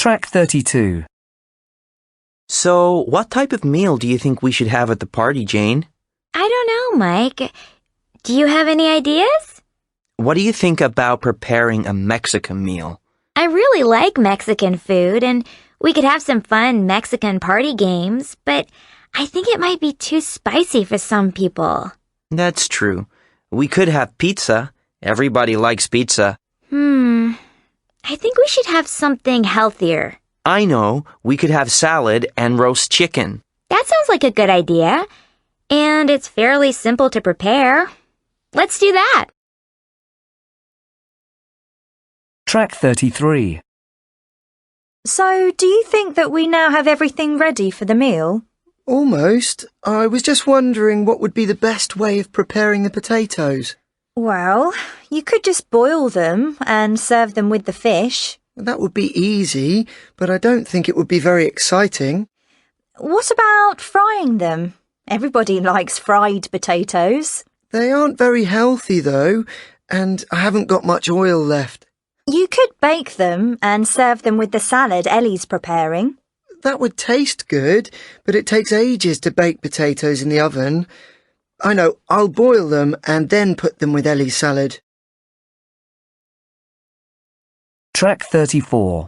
Track 32. So, what type of meal do you think we should have at the party, Jane? I don't know, Mike. Do you have any ideas? What do you think about preparing a Mexican meal? I really like Mexican food, and we could have some fun Mexican party games, but I think it might be too spicy for some people. That's true. We could have pizza. Everybody likes pizza. I think we should have something healthier. I know. We could have salad and roast chicken. That sounds like a good idea. And it's fairly simple to prepare. Let's do that. Track 33. So, do you think that we now have everything ready for the meal? Almost. I was just wondering what would be the best way of preparing the potatoes. Well, you could just boil them and serve them with the fish. That would be easy, but I don't think it would be very exciting. What about frying them? Everybody likes fried potatoes. They aren't very healthy, though, and I haven't got much oil left. You could bake them and serve them with the salad Ellie's preparing. That would taste good, but it takes ages to bake potatoes in the oven. I know, I'll boil them and then put them with Ellie's salad. Track 34.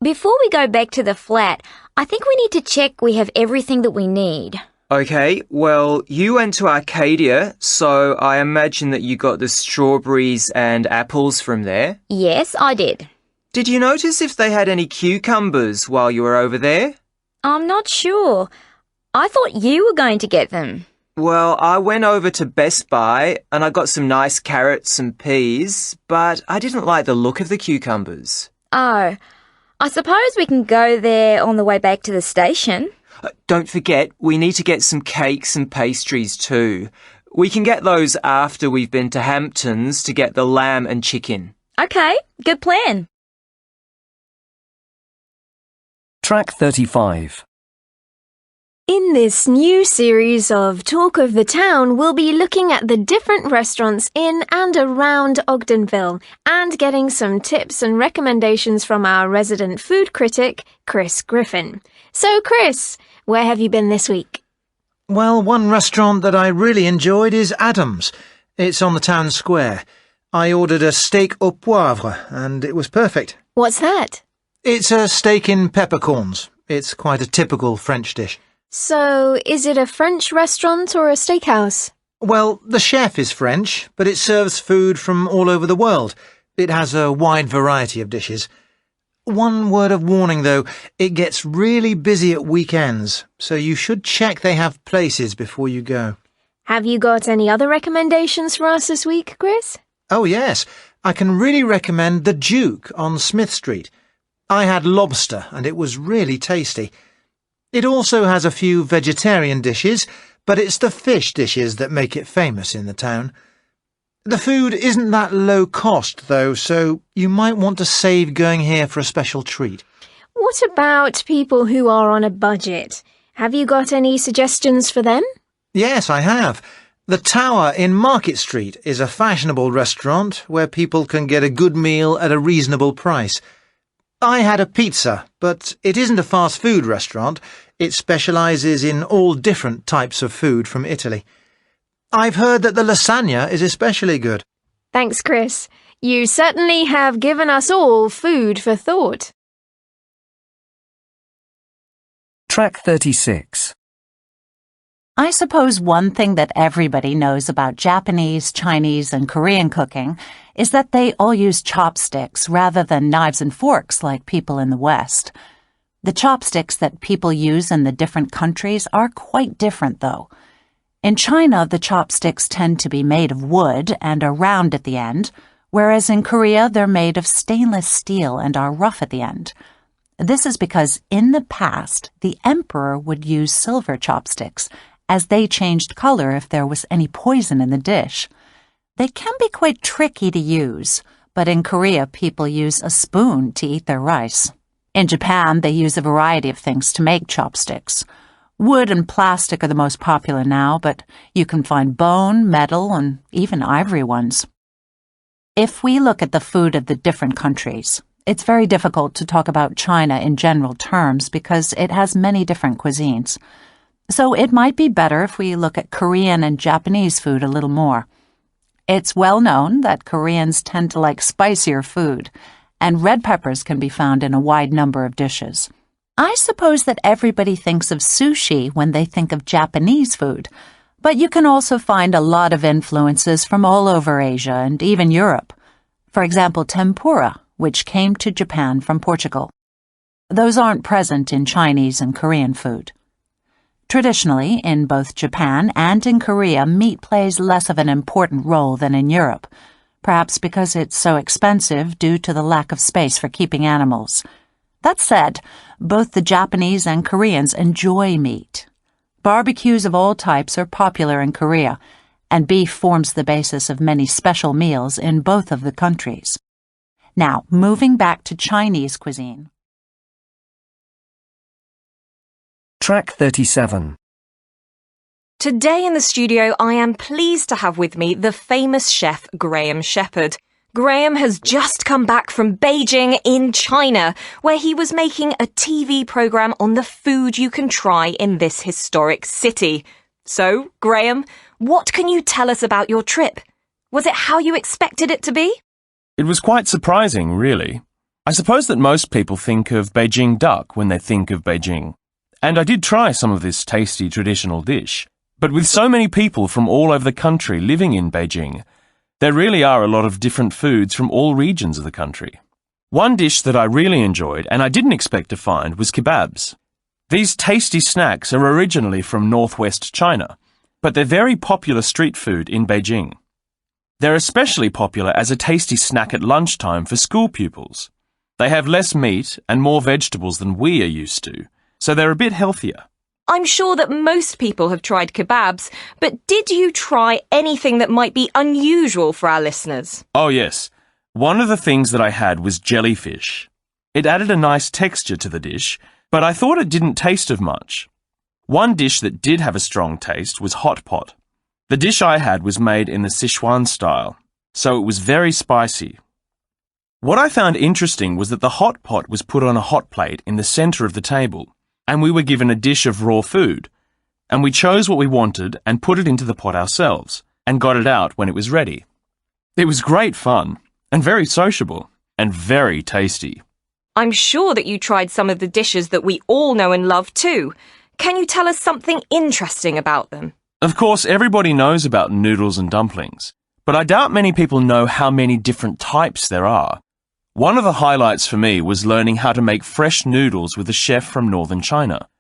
Before we go back to the flat, I think we need to check we have everything that we need. Okay, well, you went to Arcadia, so I imagine that you got the strawberries and apples from there. Yes, I did. Did you notice if they had any cucumbers while you were over there? I'm not sure. I thought you were going to get them. Well, I went over to Best Buy and I got some nice carrots and peas, but I didn't like the look of the cucumbers. Oh, I suppose we can go there on the way back to the station. Don't forget, we need to get some cakes and pastries too. We can get those after we've been to Hamptons to get the lamb and chicken. Okay, good plan. Track 35. In this new series of Talk of the Town, we'll be looking at the different restaurants in and around Ogdenville and getting some tips and recommendations from our resident food critic, Chris Griffin. So, Chris, where have you been this week? Well, one restaurant that I really enjoyed is Adams. It's on the town square. I ordered a steak au poivre, and it was perfect. What's that? It's a steak in peppercorns. It's quite a typical French dish. So, is it a French restaurant or a steakhouse? Well, the chef is French, but it serves food from all over the world. It has a wide variety of dishes. One word of warning, though, it gets really busy at weekends, so you should check they have places before you go. Have you got any other recommendations for us this week, Chris? Oh, yes. I can really recommend The Duke on Smith Street. I had lobster, and it was really tasty. It also has a few vegetarian dishes, but it's the fish dishes that make it famous in the town. The food isn't that low cost, though, so you might want to save going here for a special treat. What about people who are on a budget? Have you got any suggestions for them? Yes, I have. The Tower in Market Street is a fashionable restaurant where people can get a good meal at a reasonable price. I had a pizza, but it isn't a fast food restaurant. It specialises in all different types of food from Italy. I've heard that the lasagna is especially good. Thanks, Chris. You certainly have given us all food for thought. Track 36. I suppose one thing that everybody knows about Japanese, Chinese, and Korean cooking is that they all use chopsticks rather than knives and forks like people in the West. The chopsticks that people use in the different countries are quite different, though. In China, the chopsticks tend to be made of wood and are round at the end, whereas in Korea they're made of stainless steel and are rough at the end. This is because in the past, the emperor would use silver chopsticks, as they changed color if there was any poison in the dish. They can be quite tricky to use, but in Korea people use a spoon to eat their rice. In Japan, they use a variety of things to make chopsticks. Wood and plastic are the most popular now, but you can find bone, metal, and even ivory ones. If we look at the food of the different countries, It's very difficult to talk about China in general terms because it has many different cuisines. So it might be better if we look at Korean and Japanese food a little more. It's well known that Koreans tend to like spicier food, and red peppers can be found in a wide number of dishes. I suppose that everybody thinks of sushi when they think of Japanese food, but you can also find a lot of influences from all over Asia and even Europe. For example, tempura, which came to Japan from Portugal. Those aren't present in Chinese and Korean food. Traditionally, in both Japan and in Korea, meat plays less of an important role than in Europe, perhaps because it's so expensive due to the lack of space for keeping animals. That said, both the Japanese and Koreans enjoy meat. Barbecues of all types are popular in Korea, and beef forms the basis of many special meals in both of the countries. Now, moving back to Chinese cuisine. Track 37. Today in the studio, I am pleased to have with me the famous chef Graham Shepherd. Graham has just come back from Beijing in China, where he was making a TV programme on the food you can try in this historic city. So, Graham, what can you tell us about your trip? Was it how you expected it to be? It was quite surprising, really. I suppose that most people think of Beijing duck when they think of Beijing. And I did try some of this tasty traditional dish. But with so many people from all over the country living in Beijing, there really are a lot of different foods from all regions of the country. One dish that I really enjoyed and I didn't expect to find was kebabs. These tasty snacks are originally from northwest China, but they're very popular street food in Beijing. They're especially popular as a tasty snack at lunchtime for school pupils. They have less meat and more vegetables than we are used to, so they're a bit healthier. I'm sure that most people have tried kebabs, but did you try anything that might be unusual for our listeners? Oh yes, one of the things that I had was jellyfish. It added a nice texture to the dish, but I thought it didn't taste of much. One dish that did have a strong taste was hot pot. The dish I had was made in the Sichuan style, so it was very spicy. What I found interesting was that the hot pot was put on a hot plate in the center of the table, and we were given a dish of raw food, and we chose what we wanted and put it into the pot ourselves, and got it out when it was ready. It was great fun, and very sociable, and very tasty. I'm sure that you tried some of the dishes that we all know and love too. Can you tell us something interesting about them? Of course, everybody knows about noodles and dumplings, but I doubt many people know how many different types there are. One of the highlights for me was learning how to make fresh noodles with a chef from northern China.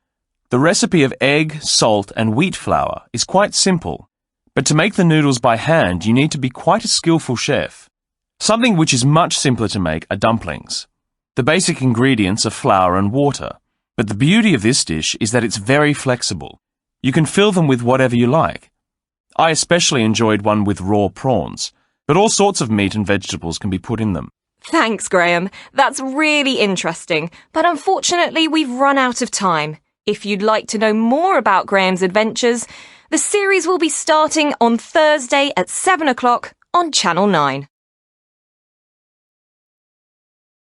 The recipe of egg, salt, and wheat flour is quite simple, but to make the noodles by hand you need to be quite a skillful chef. Something which is much simpler to make are dumplings. The basic ingredients are flour and water, but the beauty of this dish is that it's very flexible. You can fill them with whatever you like. I especially enjoyed one with raw prawns, but all sorts of meat and vegetables can be put in them. Thanks, Graham. That's really interesting, but unfortunately we've run out of time. If you'd like to know more about Graham's adventures, the series will be starting on Thursday at 7 o'clock on Channel 9.